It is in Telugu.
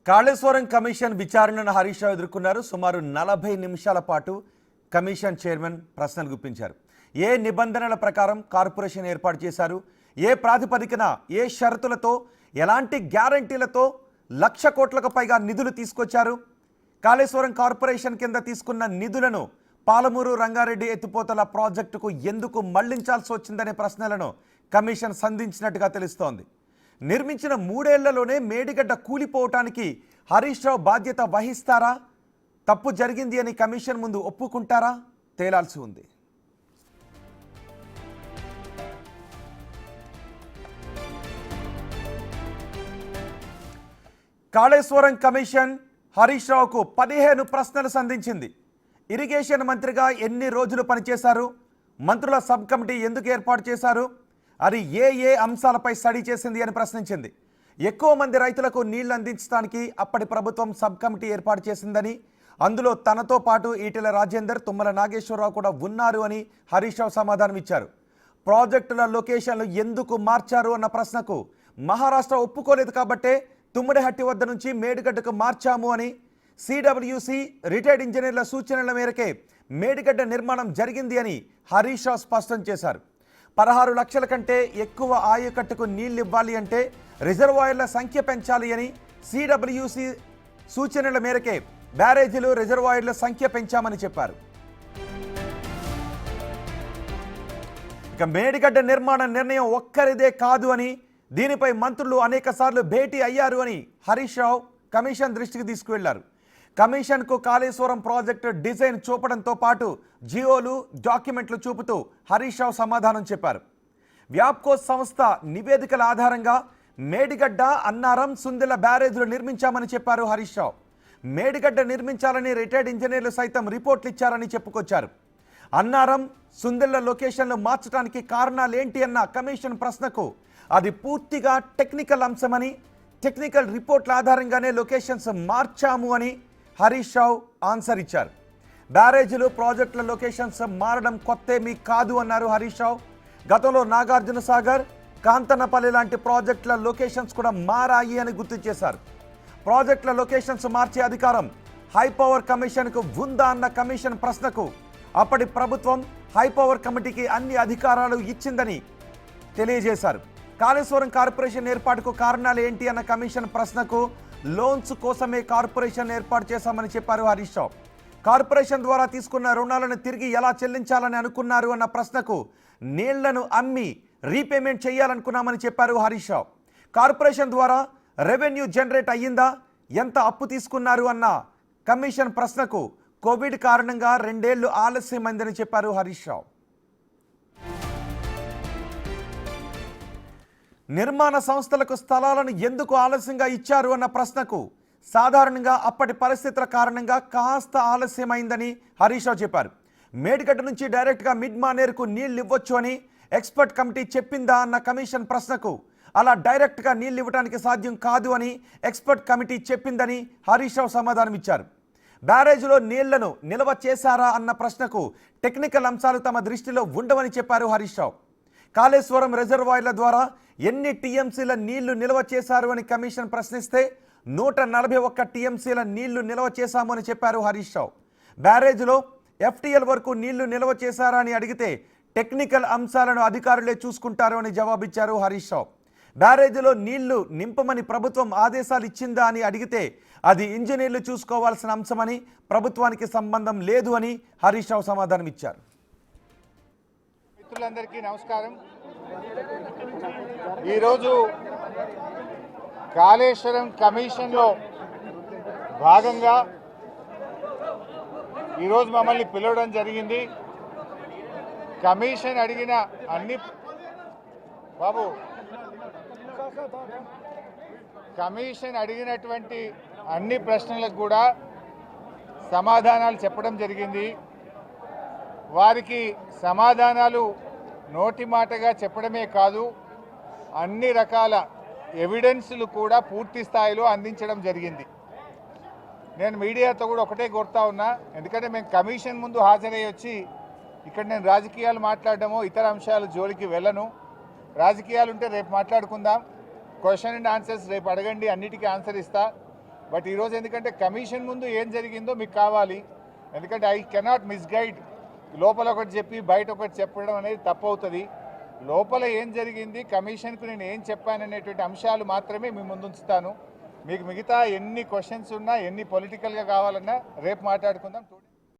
కాళేశ్వరం కమిషన్ విచారణను హరీష్ రావు ఎదుర్కొన్నారు. సుమారు 40 నిమిషాల పాటు కమిషన్ చైర్మన్ ప్రశ్నలు గుప్పించారు. ఏ నిబంధనల ప్రకారం కార్పొరేషన్ ఏర్పాటు చేశారు, ఏ ప్రాతిపదికన, ఏ షరతులతో, ఎలాంటి గ్యారంటీలతో 1,00,000 కోట్లకు పైగా నిధులు తీసుకొచ్చారు, కాళేశ్వరం కార్పొరేషన్ కింద తీసుకున్న నిధులను పాలమూరు రంగారెడ్డి ఎత్తిపోతల ప్రాజెక్టుకు ఎందుకు మళ్లించాల్సి వచ్చిందనే ప్రశ్నలను కమిషన్ సంధించినట్టుగా తెలుస్తోంది. నిర్మించిన 3 ఏళ్లలోనే మేడిగడ్డ కూలిపోవటానికి హరీష్ రావు బాధ్యత వహిస్తారా, తప్పు జరిగింది అని కమిషన్ ముందు ఒప్పుకుంటారా తేలాల్సి ఉంది. కాళేశ్వరం కమిషన్ హరీష్ రావుకు 15 ప్రశ్నలు సంధించింది. ఇరిగేషన్ మంత్రిగా ఎన్ని రోజులు పనిచేశారు, మంత్రుల సబ్ కమిటీ ఎందుకు ఏర్పాటు చేశారు, అది ఏ అంశాలపై స్టడీ చేసింది అని ప్రశ్నించింది. ఎక్కువ మంది రైతులకు నీళ్లు అందించడానికి అప్పటి ప్రభుత్వం సబ్ కమిటీ ఏర్పాటు చేసిందని, అందులో తనతో పాటు ఈటెల రాజేందర్, తుమ్మల నాగేశ్వరరావు కూడా ఉన్నారు అని హరీష్ రావు సమాధానం ఇచ్చారు. ప్రాజెక్టుల లొకేషన్లు ఎందుకు మార్చారు అన్న ప్రశ్నకు మహారాష్ట్ర ఒప్పుకోలేదు కాబట్టే తుమ్మిడిహట్టి వద్ద నుంచి మేడిగడ్డకు మార్చాము అని, సిడబ్ల్యూసి రిటైర్డ్ ఇంజనీర్ల సూచనల మేరకే మేడిగడ్డ నిర్మాణం జరిగింది అని హరీష్ రావు స్పష్టం చేశారు. 16 లక్షల కంటే ఎక్కువ ఆయకట్టుకు నీళ్లు ఇవ్వాలి అంటే రిజర్వాయర్ల సంఖ్య పెంచాలి అని, సిడబ్ల్యూసి సూచనల మేరకే బ్యారేజీలు, రిజర్వాయర్ల సంఖ్య పెంచామని చెప్పారు. ఇక మేడిగడ్డ నిర్మాణ నిర్ణయం ఒక్కరిదే కాదు అని, దీనిపై మంత్రులు అనేక సార్లు భేటీ అయ్యారు అని హరీష్ రావు కమిషన్ దృష్టికి తీసుకువెళ్లారు. కమిషన్కు కాళేశ్వరం ప్రాజెక్టు డిజైన్ చూపడంతో పాటు జియోలు, డాక్యుమెంట్లు చూపుతూ హరీష్ రావు సమాధానం చెప్పారు. వ్యాప్కో సంస్థ నివేదికల ఆధారంగా మేడిగడ్డ, అన్నారం, సుందిల బ్యారేజీలు నిర్మించామని చెప్పారు హరీష్ రావు. మేడిగడ్డ నిర్మించాలని రిటైర్డ్ ఇంజనీర్లు సైతం రిపోర్ట్లు ఇచ్చారని చెప్పుకొచ్చారు. అన్నారం, సుందిల లొకేషన్లు మార్చడానికి కారణాలేంటి అన్న కమిషన్ ప్రశ్నకు అది పూర్తిగా టెక్నికల్ అంశమని, టెక్నికల్ రిపోర్ట్ల ఆధారంగానే లొకేషన్స్ మార్చాము అని హరీష్ రావు ఆన్సర్ ఇచ్చారు. బ్యారేజీలు, ప్రాజెక్టుల లొకేషన్స్ మారడం కొత్తేమీ కాదు అన్నారు హరీష్ రావు. గతంలో నాగార్జున సాగర్, కాంతనపల్లి లాంటి ప్రాజెక్టుల లొకేషన్స్ కూడా మారాయి అని గుర్తు చేశారు. ప్రాజెక్టుల లొకేషన్స్ మార్చే అధికారం హైపవర్ కమిషన్కు ఉందా అన్న కమిషన్ ప్రశ్నకు అప్పటి ప్రభుత్వం హైపవర్ కమిటీకి అన్ని అధికారాలు ఇచ్చిందని తెలియజేశారు. కాళేశ్వరం కార్పొరేషన్ ఏర్పాటుకు కారణాలు ఏంటి అన్న కమిషన్ ప్రశ్నకు లోన్స్ కోసమే కార్పొరేషన్ ఏర్పాటు చేశామని చెప్పారు హరీష్ రావు. కార్పొరేషన్ ద్వారా తీసుకున్న రుణాలను తిరిగి ఎలా చెల్లించాలని అనుకున్నారు అన్న ప్రశ్నకు నీళ్లను అమ్మి రీపేమెంట్ చేయాలనుకున్నామని చెప్పారు హరీష్ రావు. కార్పొరేషన్ ద్వారా రెవెన్యూ జనరేట్ అయ్యిందా, ఎంత అప్పు తీసుకున్నారు అన్న కమిషన్ ప్రశ్నకు కోవిడ్ కారణంగా 2 ఏళ్లు ఆలస్యమైందని చెప్పారు హరీష్ రావు. నిర్మాణ సంస్థలకు స్థలాలను ఎందుకు ఆలస్యంగా ఇచ్చారు అన్న ప్రశ్నకు సాధారణంగా అప్పటి పరిస్థితుల కారణంగా కాస్త ఆలస్యమైందని హరీష్ రావు చెప్పారు. మేడిగడ్డ నుంచి డైరెక్ట్గా మిడ్ మానేరుకు నీళ్లు ఇవ్వచ్చు అని ఎక్స్పర్ట్ కమిటీ చెప్పిందా అన్న కమిషన్ ప్రశ్నకు అలా డైరెక్ట్గా నీళ్లు ఇవ్వడానికి సాధ్యం కాదు అని ఎక్స్పర్ట్ కమిటీ చెప్పిందని హరీష్ రావు సమాధానం ఇచ్చారు. బ్యారేజ్లో నీళ్లను నిల్వ చేశారా అన్న ప్రశ్నకు టెక్నికల్ అంశాలు తమ దృష్టిలో ఉండవని చెప్పారు హరీష్ రావు. కాళేశ్వరం రిజర్వాయర్ల ద్వారా ఎన్ని టీఎంసీల నీళ్లు నిల్వ చేశారు అని కమిషన్ ప్రశ్నిస్తే 141 టీఎంసీల నీళ్లు నిల్వ చేశాము అని చెప్పారు హరీష్ రావు. బ్యారేజ్లో ఎఫ్టీఎల్ వరకు నీళ్లు నిల్వ చేశారా అని అడిగితే టెక్నికల్ అంశాలను అధికారులే చూసుకుంటారు అని జవాబిచ్చారు హరీష్ రావు. బ్యారేజ్లో నీళ్లు నింపమని ప్రభుత్వం ఆదేశాలు ఇచ్చిందా అని అడిగితే అది ఇంజనీర్లు చూసుకోవాల్సిన అంశమని, ప్రభుత్వానికి సంబంధం లేదు అని హరీష్ రావు సమాధానం ఇచ్చారు. మిత్రులందరికీ నమస్కారం. ఈరోజు కాళేశ్వరం కమిషన్లో భాగంగా ఈరోజు మమ్మల్ని పిలవడం జరిగింది. కమిషన్ అడిగిన కమిషన్ అడిగినటువంటి అన్ని ప్రశ్నలకు కూడా సమాధానాలు చెప్పడం జరిగింది. వారికి సమాధానాలు నోటి మాటగా చెప్పడమే కాదు, అన్ని రకాల ఎవిడెన్స్లు కూడా పూర్తి స్థాయిలో అందించడం జరిగింది. నేను మీడియాతో కూడా ఒకటే కోరుతా ఉన్నా, ఎందుకంటే మేము కమిషన్ ముందు హాజరయ్యి వచ్చి ఇక్కడ నేను రాజకీయాలు మాట్లాడడమో ఇతర అంశాలు జోలికి వెళ్ళను. రాజకీయాలు ఉంటే రేపు మాట్లాడుకుందాం. క్వశ్చన్ అండ్ ఆన్సర్స్ రేపు అడగండి, అన్నిటికీ ఆన్సర్ ఇస్తా. బట్ ఈరోజు ఎందుకంటే కమిషన్ ముందు ఏం జరిగిందో మీకు కావాలి, ఎందుకంటే ఐ కెనాట్ మిస్గైడ్. లోపల ఒకటి చెప్పి బయట ఒకటి చెప్పడం అనేది తప్పు అవుతుంది. లోపల ఏం జరిగింది, కమిషన్కు నేను ఏం చెప్పాననేటువంటి అంశాలు మాత్రమే మీ ముందు ఉంచుతాను. మీకు మిగతా ఎన్ని క్వశ్చన్స్ ఉన్నా, ఎన్ని పొలిటికల్గా కావాలన్నా రేపు మాట్లాడుకుందాం.